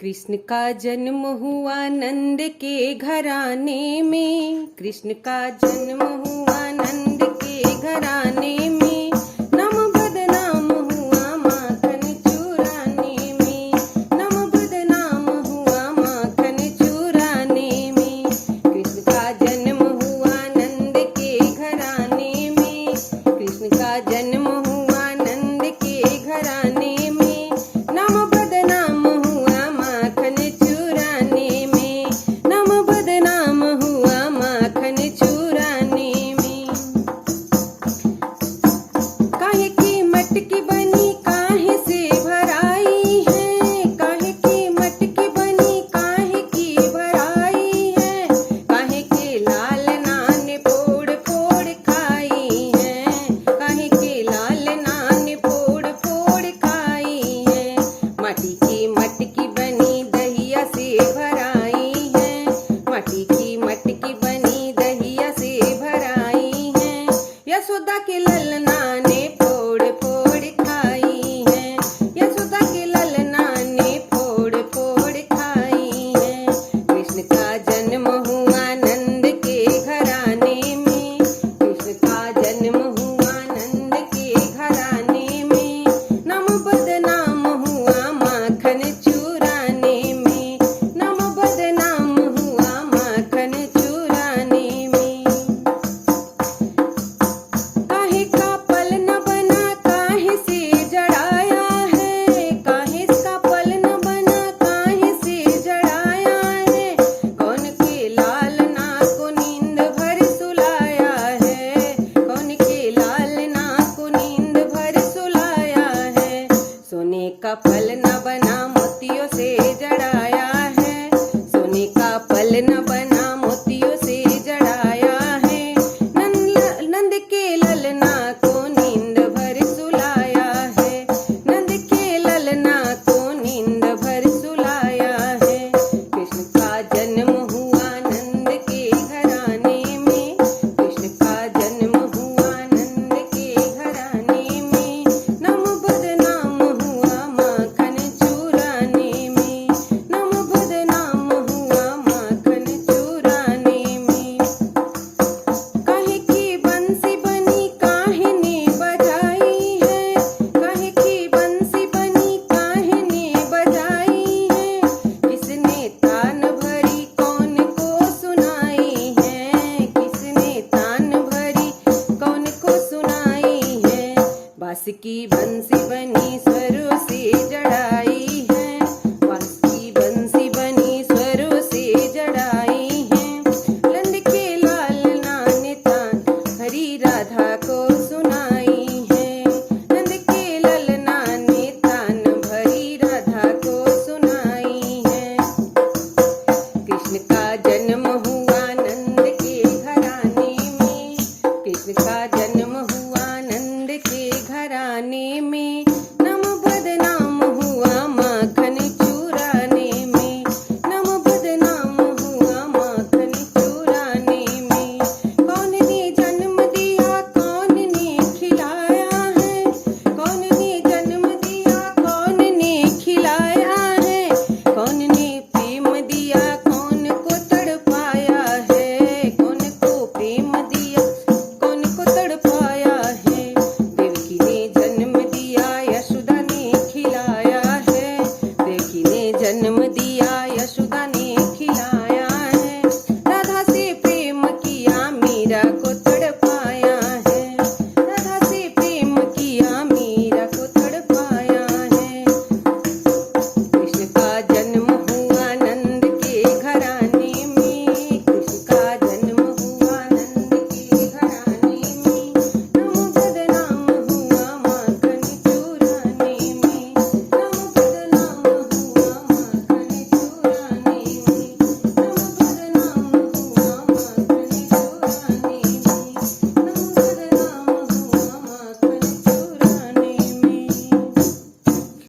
कृष्ण का जन्म हुआ नंद के घराने में। कृष्ण का जन्म हुआ नंद के घराने में। नम बदनाम हुआ माखन चुराने में। नम बदनाम हुआ माखन चुराने में। कृष्ण का जन्म हुआ नंद के घराने में। कृष्ण का जन्म हुआ नंद के घराने में। नम बदनाम हुआ माखन चुराने में। नम बदनाम हुआ माखन चुराने में। काहे की मटकी बनी काहे से भराई है। काहे की मटकी बनी काहे की भराई है। काहे के लाल नान फोड़ फोड़ खाई है। काहे के लाल नान फोड़ फोड़ खाई है। माटी की मटकी बनी दहिया से भराई है। माटी की मटकी बनी दहिया से भराई है। यशोदा के ललना ने फोड़ फोड़ खाई है। यशोदा के ललना ने फोड़ फोड़ खाई है। कृष्ण का जन्म हुआ नंद के घराने में। कृष्ण का जन्म हुआ नंद के घराने में। नम बदनाम हुआ माखन चुराने में। नम बदनाम हुआ माखन चुराने में। काहे का पल न बना काहे से जड़ाया है। काहे का पल न बना काहे से जड़ाया है। कौन के लाल ना को नींद भर सुलाया है। कौन के लाल ना को नींद भर सुलाया है। सोने का पल न बना मोतियों से जड़ाया है। सोने का पल न बना मोतियों से जड़ाया है। नंद के ललना को नींद भर सुलाया है। नंद के ललना को नींद भर सुलाया है। कृष्ण का जन्म हुआ नंद के घराने में। कृष्ण का जन्म हुआ नंद के घराने में। नम बदनाम हुआ माखन चुराने में। नम बदनाम हुआ माखन चुराने में। काहे की बंसी बनी काहे ने बजाई है। काहे की बंसी बनी काहे ने बजाई है। किसने तान भरी कौन को सुनाई है। किसने तान भरी कौन को सुनाई है। बांस की बंसी बनी स्वरों से जड़ाई है। बांस की बंसी बनी स्वरों से जड़ाई है। नंद के लाल नाने तान हरी राधा को सुनाई है। नंद के ललना ने तान भरी राधा को सुनाई है। कृष्ण का जन्म हुआ नंद के घराने में। कृष्ण का जन्म हुआ नंद के घराने में। नम बदनाम हुआ माखन चुराने में। नम बदनाम हुआ माखन चुराने में। कौन ने जन्म दिया कौन ने खिलाया है। कौन ने जन्म दिया कौन ने खिलाया है। कौन ने प्रेम दिया कौन को तड़पाया है। कौन को प्रेम दिया कौन को तड़पाया है। देवकी ने जन्म दिया यशोदा ने खिलाया है। देवकी ने जन्म दिया